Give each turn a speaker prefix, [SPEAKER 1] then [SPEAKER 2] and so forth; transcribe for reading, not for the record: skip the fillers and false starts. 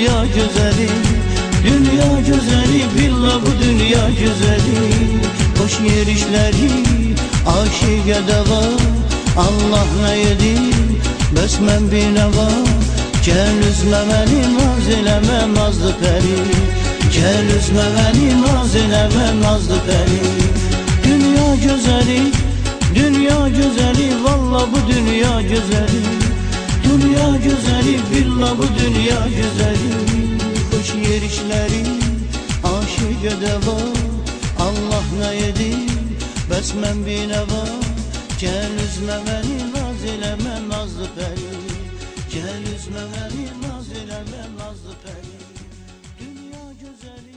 [SPEAKER 1] dünya güzeli, dünya güzeli, billah bu dünya güzeli. Hoş yerişleri aşık deva, Allah ne yedi bəs mən bir nə var. Gəl üzmə məni, naz eləmə nazlı pəri, gəl üzmə məni, naz eləmə nazlı pəri. Dünya gözəli, dünya gözəli, valla bu dünya gözəli, dünya gözəli, billah bu dünya gözəli. Xoş yerişləri aşık deva, Allah nə yedi bəs mən bir nə var. Gəl üzmə məni, naz eləmə nazlı pəri, gəl üzmə məni, naz eləmə nazlı pəri. Dünya gözəli.